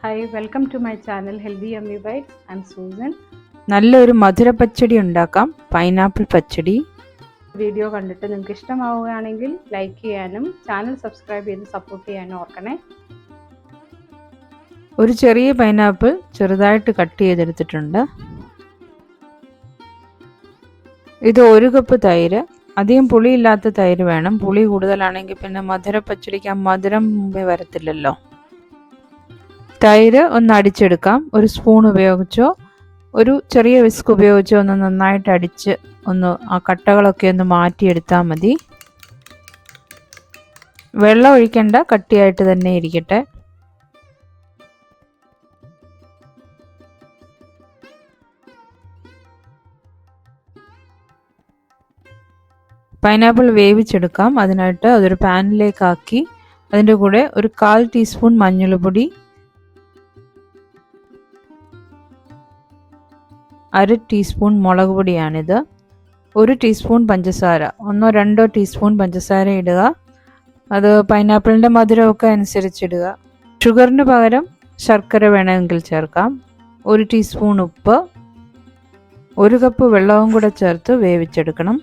Hi, welcome to my channel Healthy Yummy Bites. I'm Susan. നല്ലൊരു മധുര പച്ചടി ഉണ്ടാക്കാം. Pineapple പച്ചടി. Video കണ്ടിട്ട് നിങ്ങൾക്ക് ഇഷ്ടമാവുകയാണെങ്കിൽ ലൈക്ക് ചെയ്യാനും ചാനൽ സബ്സ്ക്രൈബ് ചെയ്ത് സപ്പോർട്ട് ചെയ്യാനും ഓർക്കണേ. ഒരു ചെറിയ പൈനാപ്പിൾ ചെറുതായിട്ട് കട്ട് ചെയ്തെടുത്തിട്ടുണ്ട്. ഇത് 1 കപ്പ് തൈര്. അധികം പുളിയില്ലാത്ത തൈര് വേണം. പുളി കൂടുതലാണെങ്കിൽ പിന്നെ മധുര പച്ചടിക്ക് മധുരം മുമ്പേ വരത്തില്ലല്ലോ. തൈര് ഒന്ന് അടിച്ചെടുക്കാം. ഒരു സ്പൂൺ ഉപയോഗിച്ചോ ഒരു ചെറിയ വിസ്ക് ഉപയോഗിച്ചോ ഒന്ന് നന്നായിട്ട് അടിച്ച് ആ കട്ടകളൊക്കെ ഒന്ന് മാറ്റിയെടുത്താൽ മതി. വെള്ളം ഒഴിക്കേണ്ട, കട്ടിയായിട്ട് തന്നെ ഇരിക്കട്ടെ. പൈനാപ്പിൾ വേവിച്ചെടുക്കാം. അതിനായിട്ട് അതൊരു പാനിലേക്കാക്കി അതിൻ്റെ കൂടെ ഒരു 1/4 ടീസ്പൂൺ മഞ്ഞൾപ്പൊടി, 1/2 ടീസ്പൂൺ മുളക് പൊടിയാണിത്, 1 ടീസ്പൂൺ പഞ്ചസാര, 1-2 ടീസ്പൂൺ പഞ്ചസാര ഇടുക. അത് പൈനാപ്പിളിൻ്റെ മധുരമൊക്കെ അനുസരിച്ചിടുക. ഷുഗറിന് പകരം ശർക്കര വേണമെങ്കിൽ ചേർക്കാം. 1 ടീസ്പൂൺ ഉപ്പ്, 1 കപ്പ് വെള്ളവും കൂടെ ചേർത്ത് വേവിച്ചെടുക്കണം.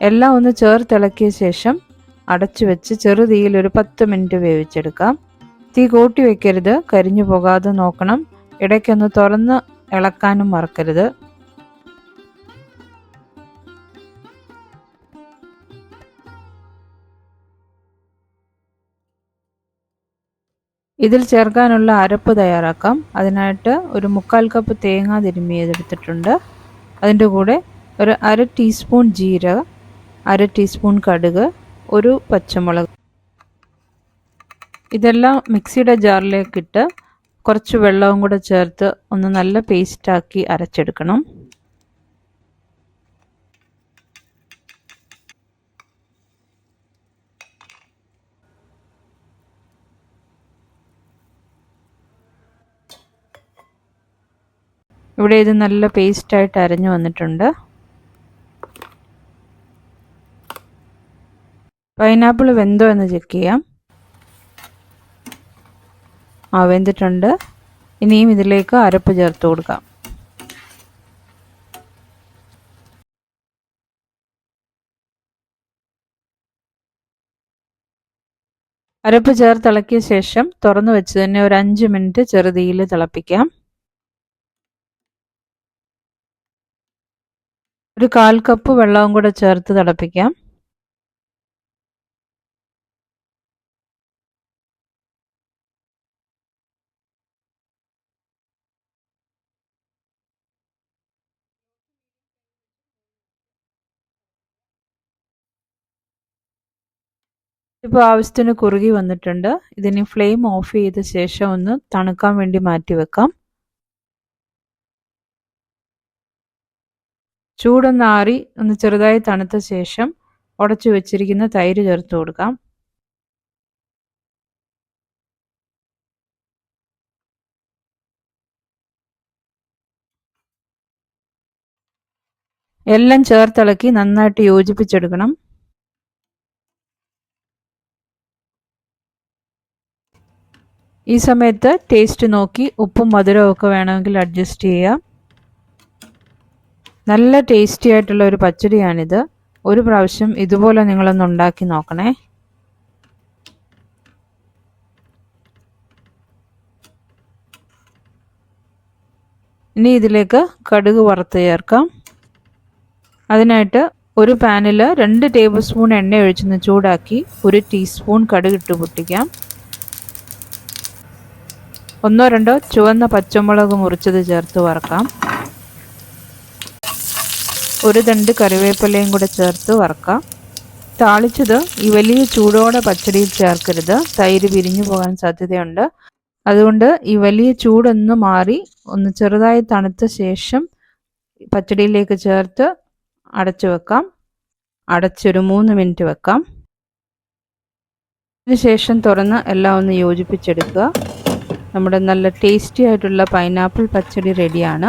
എല്ലാം ഒന്ന് ചേർത്തിളക്കിയ ശേഷം അടച്ചു വെച്ച് ചെറുതീയിൽ ഒരു 10 മിനിറ്റ് വേവിച്ചെടുക്കാം. തീ കൂട്ടി വെക്കരുത്, കരിഞ്ഞു പോകാതെ നോക്കണം. ഇടയ്ക്കൊന്ന് തുറന്ന് ഇളക്കാനും മറക്കരുത്. ഇതിൽ ചേർക്കാനുള്ള അരപ്പ് തയ്യാറാക്കാം. അതിനായിട്ട് ഒരു 1/4 കപ്പ് തേങ്ങ തിരുമ്മിയതെടുത്തിട്ടുണ്ട്. അതിൻ്റെ കൂടെ ഒരു 1/2 ടീസ്പൂൺ ജീരകം, 1/2 ടീസ്പൂൺ കടുക്, 1 പച്ചമുളക്. ഇതെല്ലാം മിക്സിയുടെ ജാറിലേക്കിട്ട് കുറച്ച് വെള്ളവും കൂടെ ചേർത്ത് ഒന്ന് നല്ല പേസ്റ്റാക്കി അരച്ചെടുക്കണം. ഇവിടെ ഇത് നല്ല പേസ്റ്റായിട്ട് അരഞ്ഞു വന്നിട്ടുണ്ട്. പൈനാപ്പിൾ വെന്തോ എന്ന് ചെക്ക് ചെയ്യാം. വെന്തിട്ടുണ്ട്. ഇനിയും ഇതിലേക്ക് അരപ്പ് ചേർത്ത് കൊടുക്കാം. അരപ്പ് ചേർത്തിളക്കിയ ശേഷം തുറന്നു വെച്ച് തന്നെ ഒരു 5 മിനിറ്റ് ചെറുതീയിൽ തിളപ്പിക്കാം. ഒരു 1/4 കപ്പ് വെള്ളവും കൂടെ ചേർത്ത് തിളപ്പിക്കാം. ഇപ്പോൾ ആവശ്യത്തിന് കുറുകി വന്നിട്ടുണ്ട്. ഇതിന് ഫ്ലെയിം ഓഫ് ചെയ്ത ശേഷം ഒന്ന് തണുക്കാൻ വേണ്ടി മാറ്റി വെക്കാം. ചൂടൊന്ന് ആറി ഒന്ന് ചെറുതായി തണുത്ത ശേഷം ഉടച്ചു വെച്ചിരിക്കുന്ന തൈര് ചേർത്ത് കൊടുക്കാം. എല്ലാം ചേർത്തിളക്കി നന്നായിട്ട് യോജിപ്പിച്ചെടുക്കണം. ഈ സമയത്ത് ടേസ്റ്റ് നോക്കി ഉപ്പും മധുരവും ഒക്കെ വേണമെങ്കിൽ അഡ്ജസ്റ്റ് ചെയ്യാം. നല്ല ടേസ്റ്റി ആയിട്ടുള്ള ഒരു പച്ചടിയാണിത്. ഒരു പ്രാവശ്യം ഇതുപോലെ നിങ്ങളൊന്ന് ഉണ്ടാക്കി നോക്കണേ. ഇനി ഇതിലേക്ക് കടുക് വറുത്ത് ചേർക്കാം. അതിനായിട്ട് ഒരു പാനിൽ 2 ടേബിൾ സ്പൂൺ എണ്ണ ഒഴിച്ചൊന്ന് ചൂടാക്കി 1 ടീസ്പൂൺ കടുക് ഇട്ട് പൊട്ടിക്കാം. 1-2 ചുവന്ന പച്ചമുളക് മുറിച്ചത് ചേർത്ത് വറക്കാം. 1 തണ്ട് കറിവേപ്പിലയും കൂടെ ചേർത്ത് വറക്കാം. താളിച്ചത് ഈ വലിയ ചൂടോടെ പച്ചടിയിൽ ചേർക്കരുത്, തൈര് പിരിഞ്ഞു പോകാൻ സാധ്യതയുണ്ട്. അതുകൊണ്ട് ഈ വലിയ ചൂടൊന്ന് മാറി ഒന്ന് ചെറുതായി തണുത്ത ശേഷം പച്ചടിയിലേക്ക് ചേർത്ത് അടച്ചു വെക്കാം. അടച്ചൊരു 3 മിനിറ്റ് വെക്കാം. അതിനുശേഷം തുറന്ന് എല്ലാം ഒന്ന് യോജിപ്പിച്ചെടുക്കുക. നമ്മുടെ നല്ല ടേസ്റ്റി ആയിട്ടുള്ള പൈനാപ്പിൾ പച്ചടി റെഡിയാണ്.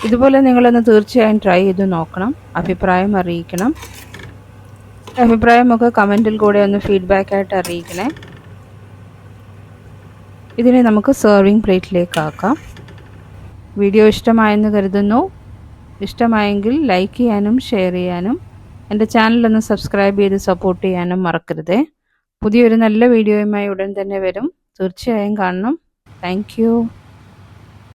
ഇതുപോലെ നിങ്ങളൊന്ന് തീർച്ചയായും ട്രൈ ചെയ്ത് നോക്കണം. അഭിപ്രായം അറിയിക്കണം. അഭിപ്രായമൊക്കെ കമൻറ്റിൽ കൂടെ ഒന്ന് ഫീഡ്ബാക്കായിട്ട് അറിയിക്കണേ. ഇതിനെ നമുക്ക് സെർവിങ് പ്ലേറ്റിലേക്ക് ആക്കാം. വീഡിയോ ഇഷ്ടമായെന്ന് കരുതുന്നു. ഇഷ്ടമായെങ്കിൽ ലൈക്ക് ചെയ്യാനും ഷെയർ ചെയ്യാനും എൻ്റെ ചാനലൊന്ന് സബ്സ്ക്രൈബ് ചെയ്ത് സപ്പോർട്ട് ചെയ്യാനും മറക്കരുതേ. പുതിയൊരു നല്ല വീഡിയോയുമായി ഉടൻ തന്നെ വരും. തീർച്ചയായും കാണണം. താങ്ക്